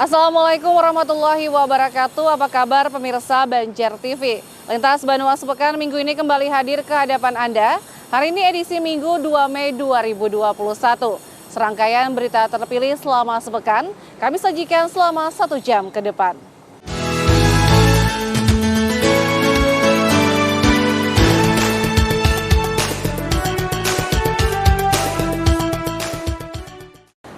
Assalamualaikum warahmatullahi wabarakatuh. Apa kabar pemirsa Banjar TV? Lintas Banua Sepekan minggu ini kembali hadir ke hadapan Anda. Hari ini edisi Minggu 2 Mei 2021. Serangkaian berita terpilih selama sepekan kami sajikan selama 1 jam ke depan.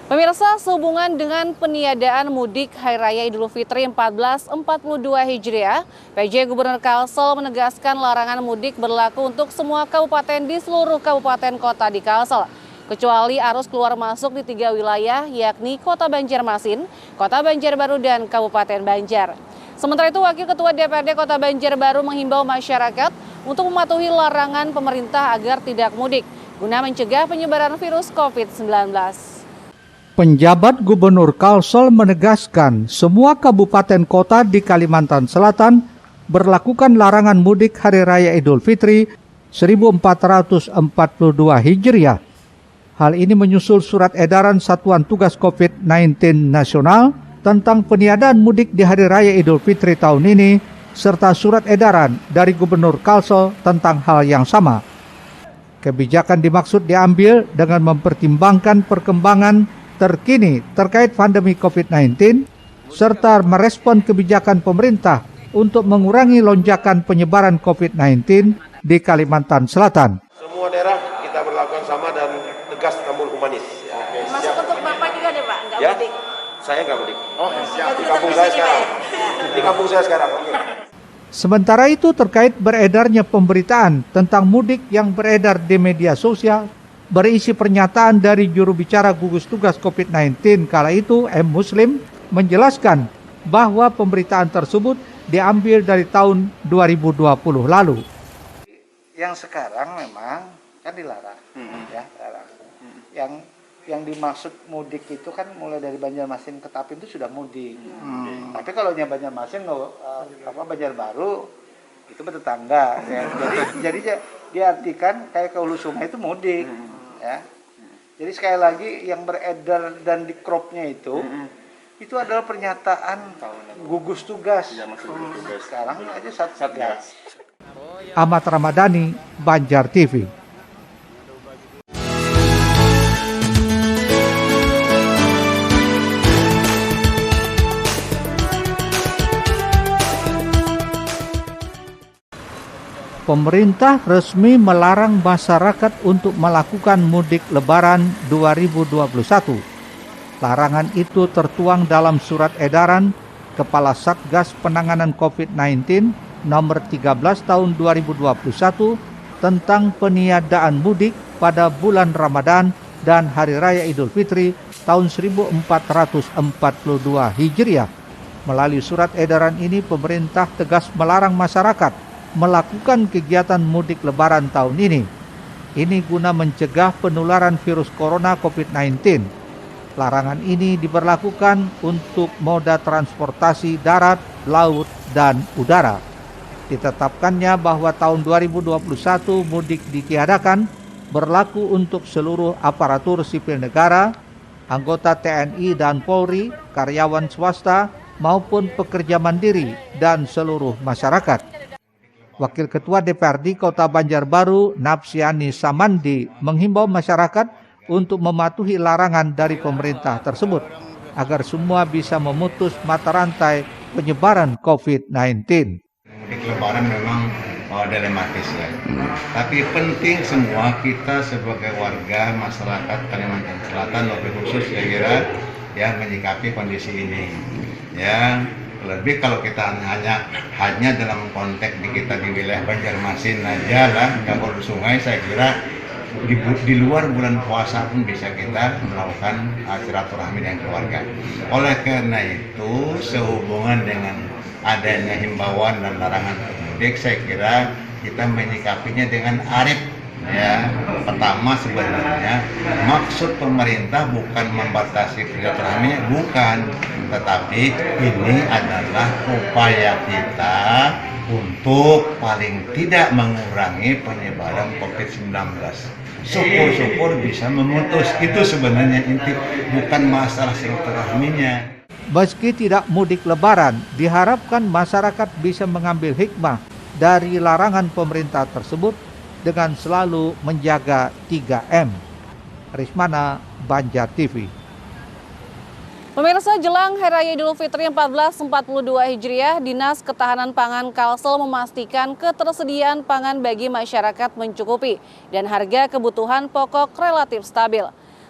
Pemirsa, sehubungan dengan peniadaan mudik Hari Raya Idul Fitri 1442 Hijriah, PJ Gubernur Kalsel menegaskan larangan mudik berlaku untuk semua kabupaten di seluruh kabupaten kota di Kalsel, kecuali arus keluar masuk di 3 wilayah, yakni Kota Banjarmasin, Kota Banjarbaru, dan Kabupaten Banjar. Sementara itu, Wakil Ketua DPRD Kota Banjarbaru menghimbau masyarakat untuk mematuhi larangan pemerintah agar tidak mudik, guna mencegah penyebaran virus COVID-19. Penjabat Gubernur Kalsel menegaskan semua kabupaten kota di Kalimantan Selatan berlakukan larangan mudik Hari Raya Idul Fitri 1442 Hijriah. Hal ini menyusul surat edaran Satuan Tugas COVID-19 Nasional tentang peniadaan mudik di Hari Raya Idul Fitri tahun ini, serta surat edaran dari Gubernur Kalsel tentang hal yang sama. Kebijakan dimaksud diambil dengan mempertimbangkan perkembangan terkini terkait pandemi COVID-19 serta merespon kebijakan pemerintah untuk mengurangi lonjakan penyebaran COVID-19 di Kalimantan Selatan. Semua daerah kita berlakukan sama dan tegas namun humanis. Ya. Masuk untuk Bapak juga deh Pak, nggak mudik? Saya nggak mudik. Oh, siap. Di kampung saya sekarang. Di kampung saya sekarang. Sementara itu terkait beredarnya pemberitaan tentang mudik yang beredar di media sosial, berisi pernyataan dari juru bicara gugus tugas COVID-19 kala itu, M. Muslim, menjelaskan bahwa pemberitaan tersebut diambil dari tahun 2020 lalu. Yang sekarang memang kan dilarang, ya, larang. Yang dimaksud mudik itu kan mulai dari Banjarmasin ke Tapin itu sudah mudik. Tapi kalau Banjarmasin, Banjarbaru itu bertetangga, ya. Jadi diartikan kayak ke hulu sungai itu mudik. Ya. Jadi sekali lagi yang beredar dan di cropnya itu adalah pernyataan gugus tugas. Sekarang aja Satgas. Ahmad Ramadhani, Banjar TV. Pemerintah resmi melarang masyarakat untuk melakukan mudik Lebaran 2021. Larangan itu tertuang dalam surat edaran Kepala Satgas Penanganan COVID-19 nomor 13 tahun 2021 tentang peniadaan mudik pada bulan Ramadan dan Hari Raya Idul Fitri tahun 1442 Hijriah. Melalui surat edaran ini, pemerintah tegas melarang masyarakat melakukan kegiatan mudik Lebaran tahun ini. Ini guna mencegah penularan virus corona COVID-19. Larangan ini diberlakukan untuk moda transportasi darat, laut, dan udara. Ditetapkannya bahwa tahun 2021 mudik ditiadakan berlaku untuk seluruh aparatur sipil negara, anggota TNI dan Polri, karyawan swasta, maupun pekerja mandiri, dan seluruh masyarakat. Wakil Ketua DPRD Kota Banjarbaru, Napsiani Samandi, menghimbau masyarakat untuk mematuhi larangan dari pemerintah tersebut agar semua bisa memutus mata rantai penyebaran COVID-19. Mudik Lebaran memang dilematis ya, tapi penting semua kita sebagai warga masyarakat Kalimantan Selatan lebih khusus saya kira ya menyikapi kondisi ini ya. Lebih kalau kita hanya dalam konteks di wilayah Banjarmasin aja lah, nggak perlu sungai, saya kira di luar bulan puasa pun bisa kita melakukan silaturahmi dengan keluarga. Oleh karena itu, sehubungan dengan adanya himbauan dan larangan mudik, saya kira kita menyikapinya dengan arif. Ya, pertama sebenarnya maksud pemerintah bukan membatasi silaturahmi, bukan, tetapi ini adalah upaya kita untuk paling tidak mengurangi penyebaran COVID-19. Syukur-syukur bisa memutus, itu sebenarnya inti, bukan masalah silaturahminya. Meski tidak mudik lebaran, diharapkan masyarakat bisa mengambil hikmah dari larangan pemerintah tersebut dengan selalu menjaga 3M. Rismana, Banjar TV. Pemirsa, jelang Hari Raya Idul Fitri 1442 Hijriah, Dinas Ketahanan Pangan Kalsel memastikan ketersediaan pangan bagi masyarakat mencukupi dan harga kebutuhan pokok relatif stabil.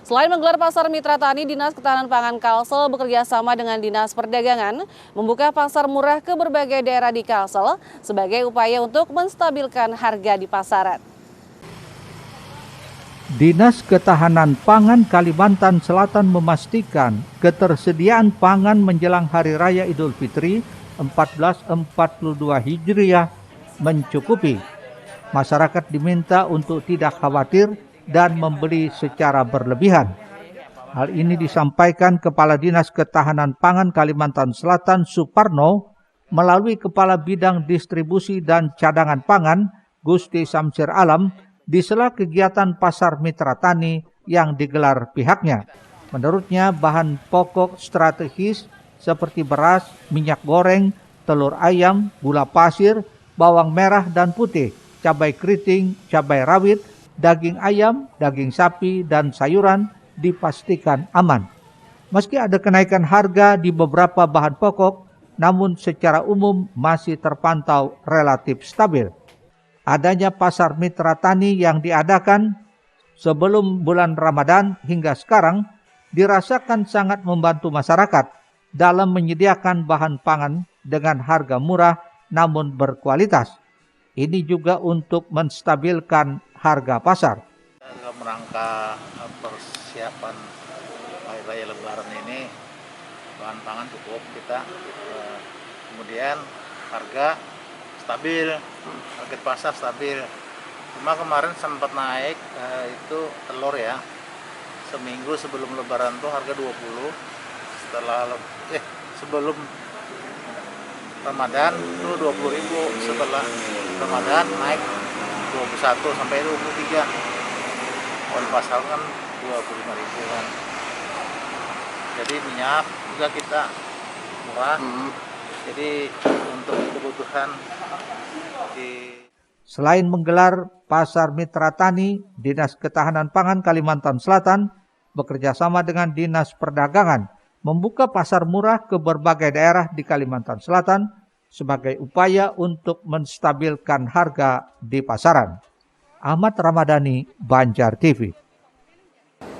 Selain menggelar pasar mitra tani, Dinas Ketahanan Pangan Kalsel bekerja sama dengan Dinas Perdagangan membuka pasar murah ke berbagai daerah di Kalsel sebagai upaya untuk menstabilkan harga di pasaran. Dinas Ketahanan Pangan Kalimantan Selatan memastikan ketersediaan pangan menjelang Hari Raya Idul Fitri 1442 Hijriah mencukupi. Masyarakat diminta untuk tidak khawatir dan membeli secara berlebihan. Hal ini disampaikan Kepala Dinas Ketahanan Pangan Kalimantan Selatan Suparno melalui Kepala Bidang Distribusi dan Cadangan Pangan Gusti Samsir Alam di sela kegiatan pasar mitra tani yang digelar pihaknya. Menurutnya, bahan pokok strategis seperti beras, minyak goreng, telur ayam, gula pasir, bawang merah dan putih, cabai keriting, cabai rawit, daging ayam, daging sapi, dan sayuran dipastikan aman. Meski ada kenaikan harga di beberapa bahan pokok, namun secara umum masih terpantau relatif stabil. Adanya pasar mitra tani yang diadakan sebelum bulan Ramadan hingga sekarang dirasakan sangat membantu masyarakat dalam menyediakan bahan pangan dengan harga murah namun berkualitas. Ini juga untuk menstabilkan harga pasar. Dalam rangka persiapan Hari Raya Lebaran ini, bahan pangan cukup kita, kemudian harga stabil, harga pasar stabil. Cuma kemarin sempat naik itu telur ya, seminggu sebelum Lebaran tuh harga 20, sebelum Ramadan itu 20.000, setelah Ramadan naik 21 sampai 23. Kalau pasar kan 25.000 kan. Jadi minyak juga kita murah. Jadi untuk kebutuhan Selain menggelar pasar mitra tani, Dinas Ketahanan Pangan Kalimantan Selatan bekerja sama dengan Dinas Perdagangan membuka pasar murah ke berbagai daerah di Kalimantan Selatan sebagai upaya untuk menstabilkan harga di pasaran. Ahmad Ramadhani, Banjar TV.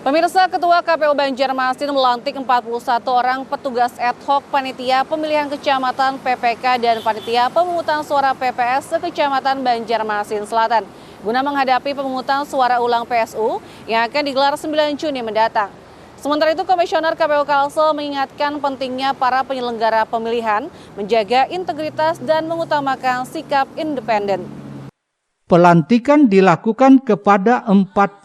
Pemirsa, Ketua KPU Banjarmasin melantik 41 orang petugas ad hoc Panitia Pemilihan Kecamatan PPK dan Panitia Pemungutan Suara PPS se-Kecamatan Banjarmasin Selatan guna menghadapi pemungutan suara ulang PSU yang akan digelar 9 Juni mendatang. Sementara itu, Komisioner KPU Kalsel mengingatkan pentingnya para penyelenggara pemilihan menjaga integritas dan mengutamakan sikap independen. Pelantikan dilakukan kepada 41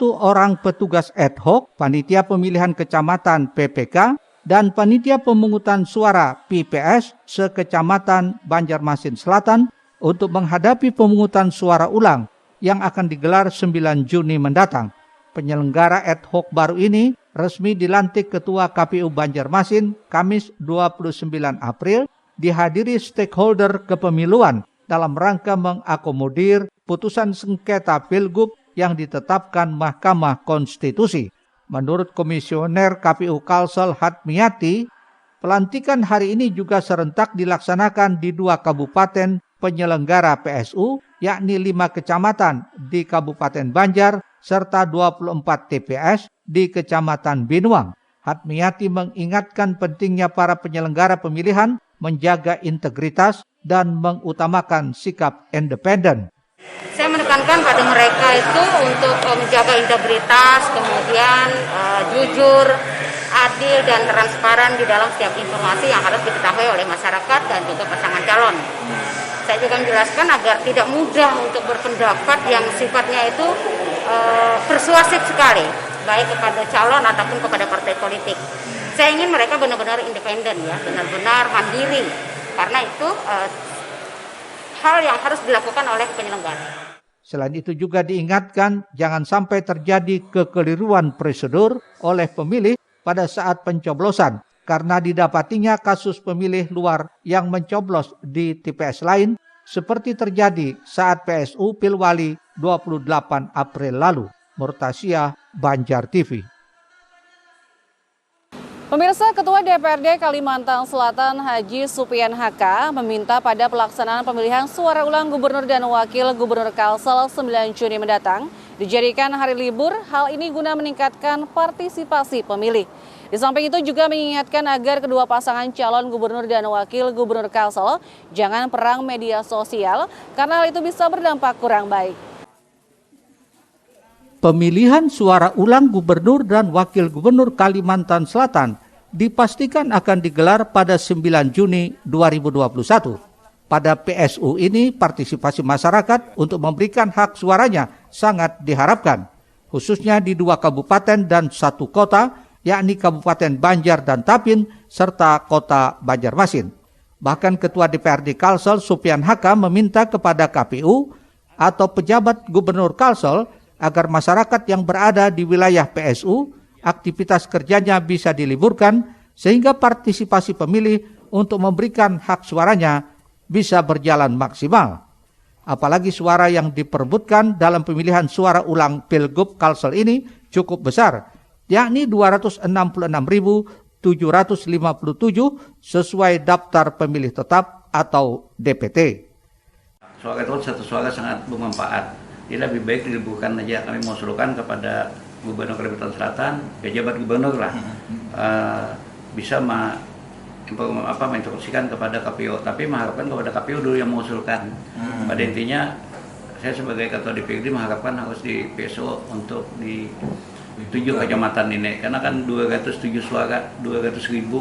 orang petugas ad hoc, Panitia Pemilihan Kecamatan PPK, dan Panitia Pemungutan Suara PPS se-Kecamatan Banjarmasin Selatan untuk menghadapi pemungutan suara ulang yang akan digelar 9 Juni mendatang. Penyelenggara ad hoc baru ini resmi dilantik Ketua KPU Banjarmasin Kamis 29 April dihadiri stakeholder kepemiluan dalam rangka mengakomodir putusan sengketa Pilgub yang ditetapkan Mahkamah Konstitusi. Menurut Komisioner KPU Kalsel Hatmiati, pelantikan hari ini juga serentak dilaksanakan di 2 kabupaten penyelenggara PSU, yakni 5 kecamatan di Kabupaten Banjar serta 24 TPS di Kecamatan Binuang. Hatmiati mengingatkan pentingnya para penyelenggara pemilihan menjaga integritas dan mengutamakan sikap independen. Saya menekankan pada mereka itu untuk menjaga integritas, kemudian jujur, adil dan transparan di dalam setiap informasi yang harus diketahui oleh masyarakat dan juga pasangan calon. Saya juga menjelaskan agar tidak mudah untuk berpendapat yang sifatnya itu persuasif sekali, baik kepada calon ataupun kepada partai politik. Saya ingin mereka benar-benar independen ya, benar-benar mandiri. Karena itu hal yang harus dilakukan oleh penyelenggara. Selain itu juga diingatkan jangan sampai terjadi kekeliruan prosedur oleh pemilih pada saat pencoblosan karena didapatinya kasus pemilih luar yang mencoblos di TPS lain seperti terjadi saat PSU Pilwali 28 April lalu. Murtasyah, Banjar TV. Pemirsa, Ketua DPRD Kalimantan Selatan Haji Supian HK meminta pada pelaksanaan pemilihan suara ulang Gubernur dan Wakil Gubernur Kalsel 9 Juni mendatang dijadikan hari libur, hal ini guna meningkatkan partisipasi pemilih. Di samping itu juga mengingatkan agar kedua pasangan calon Gubernur dan Wakil Gubernur Kalsel jangan perang media sosial karena hal itu bisa berdampak kurang baik. Pemilihan suara ulang Gubernur dan Wakil Gubernur Kalimantan Selatan dipastikan akan digelar pada 9 Juni 2021. Pada PSU ini partisipasi masyarakat untuk memberikan hak suaranya sangat diharapkan, khususnya di 2 kabupaten dan 1 kota, yakni Kabupaten Banjar dan Tapin, serta Kota Banjarmasin. Bahkan Ketua DPRD Kalsel Supian HK meminta kepada KPU atau pejabat Gubernur Kalsel agar masyarakat yang berada di wilayah PSU, aktivitas kerjanya bisa diliburkan sehingga partisipasi pemilih untuk memberikan hak suaranya bisa berjalan maksimal. Apalagi suara yang diperebutkan dalam pemilihan suara ulang Pilgub Kalsel ini cukup besar, yakni 266.757 sesuai daftar pemilih tetap atau DPT. Suara itu satu suara sangat bermanfaat. Jadi lebih baik diliburkan aja. Kami mengusulkan kepada Gubernur Kalimantan Selatan, pejabat gubernur lah, bisa menginstruksikan kepada KPU. Tapi mengharapkan kepada KPU dulu yang mengusulkan. Pada intinya, saya sebagai Ketua DPRD mengharapkan harus di PSO untuk di 7 kecamatan ini. Karena kan 207 suara, 200.000,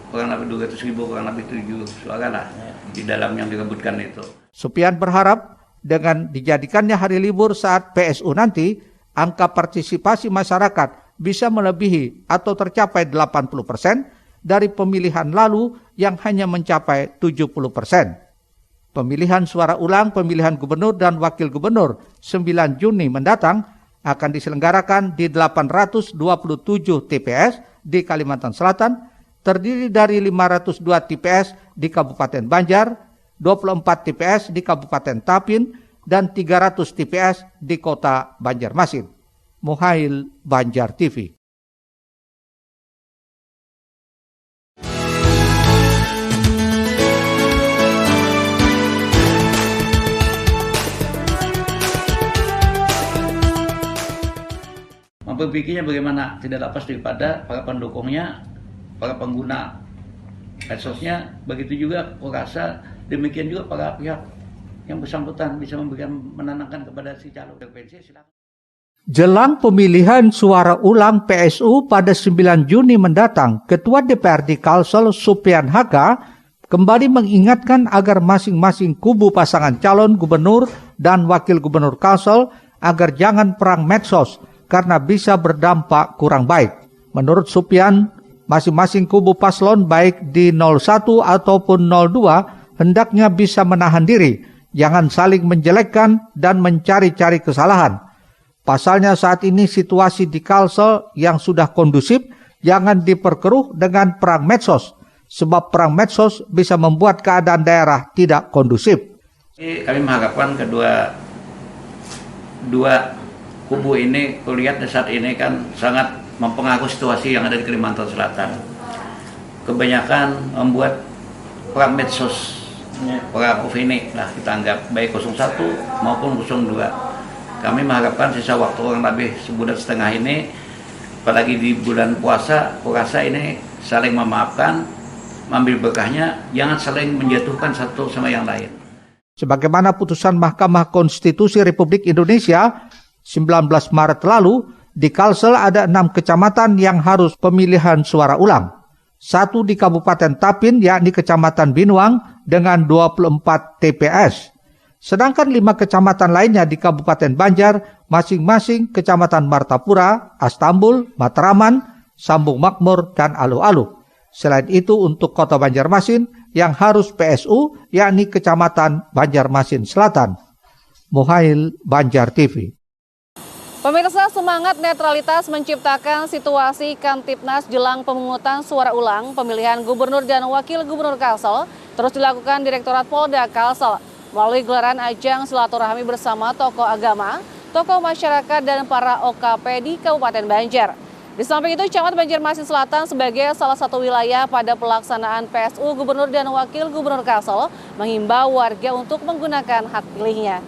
kurang lebih 200.000, kurang lebih 7 suara lah di dalam yang direbutkan itu. Supian berharap dengan dijadikannya hari libur saat PSU nanti, angka partisipasi masyarakat bisa melebihi atau tercapai 80% dari pemilihan lalu yang hanya mencapai 70%. Pemilihan suara ulang pemilihan gubernur dan wakil gubernur 9 Juni mendatang akan diselenggarakan di 827 TPS di Kalimantan Selatan, terdiri dari 502 TPS di Kabupaten Banjar, 24 TPS di Kabupaten Tapin, dan 300 TPS di Kota Banjarmasin. Muhail, Banjar TV. Berpikirnya bagaimana tidak lepas daripada para pendukungnya, para pengguna medsosnya, begitu juga aku rasa demikian juga para pihak yang bersangkutan bisa menenangkan kepada si calon intervensi. Silakan. Jelang pemilihan suara ulang PSU pada 9 Juni mendatang, Ketua DPRD Kalsel Supian HK kembali mengingatkan agar masing-masing kubu pasangan calon gubernur dan wakil gubernur Kalsel agar jangan perang medsos karena bisa berdampak kurang baik. Menurut Supian, masing-masing kubu paslon baik di 01 ataupun 02 hendaknya bisa menahan diri, jangan saling menjelekkan dan mencari-cari kesalahan. Pasalnya saat ini situasi di Kalsel yang sudah kondusif jangan diperkeruh dengan perang medsos, sebab perang medsos bisa membuat keadaan daerah tidak kondusif. Kami mengharapkan dua kubu ini, kulihat saat ini kan sangat mempengaruhi situasi yang ada di Kalimantan Selatan. Kebanyakan membuat perang medsos, perang opini lah kita anggap, baik 01 maupun 02. Kami mengharapkan sisa waktu kurang lebih sebulan setengah ini, apalagi di bulan puasa, puasa ini saling memaafkan, mengambil berkahnya, jangan saling menjatuhkan satu sama yang lain. Sebagaimana putusan Mahkamah Konstitusi Republik Indonesia 19 Maret lalu, di Kalsel ada 6 kecamatan yang harus pemilihan suara ulang. 1 di Kabupaten Tapin, yakni Kecamatan Binuang dengan 24 TPS. Sedangkan 5 kecamatan lainnya di Kabupaten Banjar, masing-masing Kecamatan Martapura, Astambul, Matraman, Sambung Makmur, dan Alu-Alu. Selain itu untuk Kota Banjarmasin yang harus PSU, yakni Kecamatan Banjarmasin Selatan. Muhail, Banjar TV. Pemirsa, semangat netralitas menciptakan situasi Kamtibnas jelang pemungutan suara ulang pemilihan gubernur dan wakil gubernur Kalsel terus dilakukan Direktorat Polda Kalsel melalui gelaran ajang silaturahmi bersama tokoh agama, tokoh masyarakat, dan para OKP di Kabupaten Banjar. Di samping itu, Camat Banjarmasin Selatan sebagai salah satu wilayah pada pelaksanaan PSU Gubernur dan Wakil Gubernur Kalsel menghimbau warga untuk menggunakan hak pilihnya.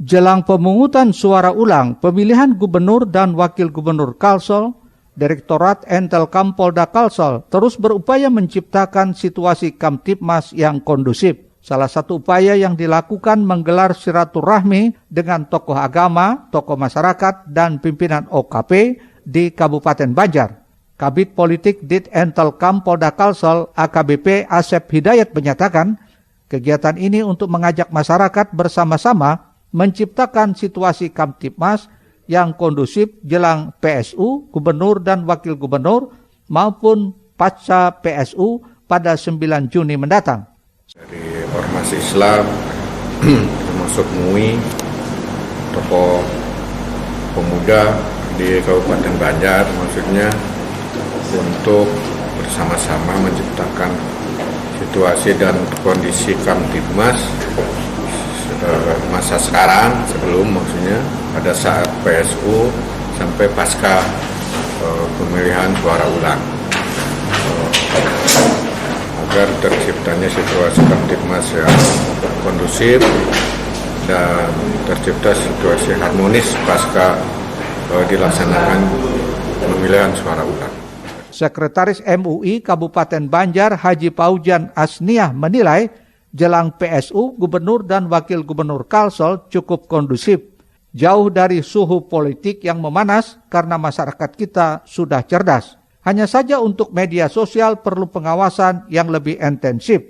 Jelang pemungutan suara ulang pemilihan gubernur dan wakil gubernur Kalsel, Direktorat Entelkam Polda Kalsel terus berupaya menciptakan situasi Kamtibmas yang kondusif. Salah satu upaya yang dilakukan menggelar silaturahmi dengan tokoh agama, tokoh masyarakat, dan pimpinan OKP di Kabupaten Banjar. Kabid Politik Dit Entelkam Polda Kalsel AKBP Asep Hidayat menyatakan, kegiatan ini untuk mengajak masyarakat bersama-sama menciptakan situasi Kamtibmas yang kondusif jelang PSU, gubernur dan wakil gubernur maupun pasca PSU pada 9 Juni mendatang. Dari ormas Islam, termasuk MUI, tokoh pemuda di Kabupaten Banjar, maksudnya untuk bersama-sama menciptakan situasi dan kondisi Kamtibmas masa sekarang, sebelum maksudnya pada saat PSU sampai pasca pemilihan suara ulang, agar terciptanya situasi Kamtibmas yang kondusif dan tercipta situasi harmonis pasca dilaksanakan pemilihan suara ulang. Sekretaris MUI Kabupaten Banjar Haji Paujan Asniah menilai jelang PSU, gubernur dan wakil gubernur Kalsel cukup kondusif, jauh dari suhu politik yang memanas karena masyarakat kita sudah cerdas. Hanya saja untuk media sosial perlu pengawasan yang lebih intensif.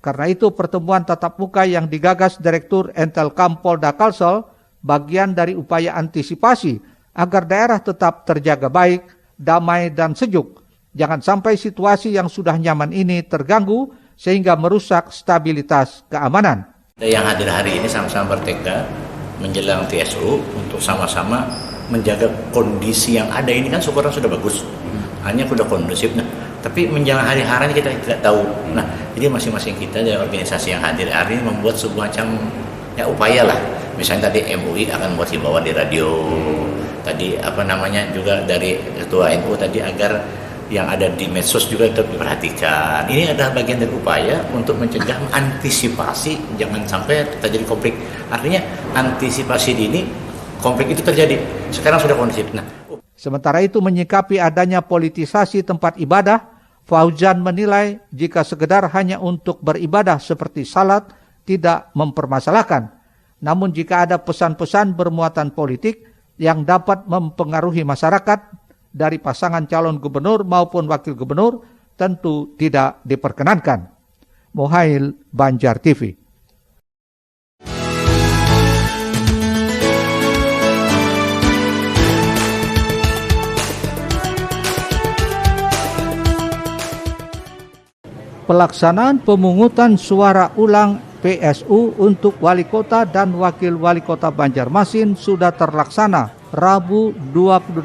Karena itu pertemuan tatap muka yang digagas Direktur Entelkam Polda Kalsel bagian dari upaya antisipasi agar daerah tetap terjaga baik, damai dan sejuk. Jangan sampai situasi yang sudah nyaman ini terganggu sehingga merusak stabilitas keamanan. Yang hadir hari ini sama-sama bertekad menjelang PSU untuk sama-sama menjaga kondisi yang ada ini, kan syukurnya sudah bagus, hanya sudah kondusif. Nah, tapi menjelang hari-hari kita tidak tahu. Nah, jadi masing-masing kita dari organisasi yang hadir hari ini membuat sebuah macam upaya lah. Misalnya tadi MUI akan buat himbauan di radio, tadi juga dari Ketua NU tadi agar yang ada di medsos juga tetap diperhatikan. Ini adalah bagian dari upaya untuk mencegah, mengantisipasi jangan sampai terjadi konflik. Artinya antisipasi dini konflik itu terjadi. Sekarang sudah kondusif. Nah, sementara itu menyikapi adanya politisasi tempat ibadah, Fauzan menilai jika sekedar hanya untuk beribadah seperti salat tidak mempermasalahkan. Namun jika ada pesan-pesan bermuatan politik yang dapat mempengaruhi masyarakat dari pasangan calon gubernur maupun wakil gubernur tentu tidak diperkenankan. Mohail, Banjar TV. Pelaksanaan pemungutan suara ulang PSU untuk wali kota dan wakil wali kota Banjarmasin sudah terlaksana Rabu 28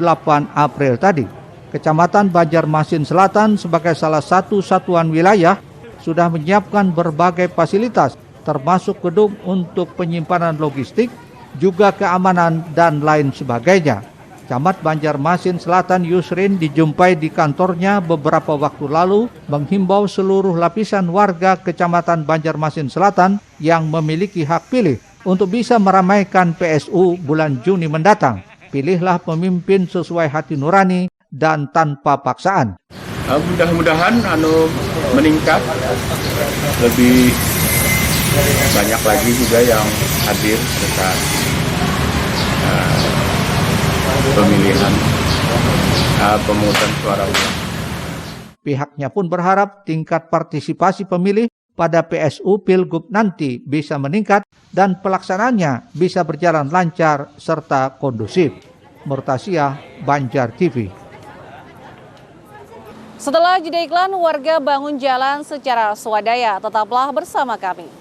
April tadi. Kecamatan Banjarmasin Selatan sebagai salah satu satuan wilayah sudah menyiapkan berbagai fasilitas termasuk gedung untuk penyimpanan logistik, juga keamanan dan lain sebagainya. Camat Banjarmasin Selatan Yusrin dijumpai di kantornya beberapa waktu lalu menghimbau seluruh lapisan warga Kecamatan Banjarmasin Selatan yang memiliki hak pilih untuk bisa meramaikan PSU bulan Juni mendatang. Pilihlah pemimpin sesuai hati nurani dan tanpa paksaan. Mudah-mudahan meningkat, lebih banyak lagi juga yang hadir saat pemilihan pemungutan suara ulang. Pihaknya pun berharap tingkat partisipasi pemilih pada PSU Pilgub nanti bisa meningkat dan pelaksanaannya bisa berjalan lancar serta kondusif. Murtasia, Banjar TV. Setelah jeda iklan, warga bangun jalan secara swadaya. Tetaplah bersama kami.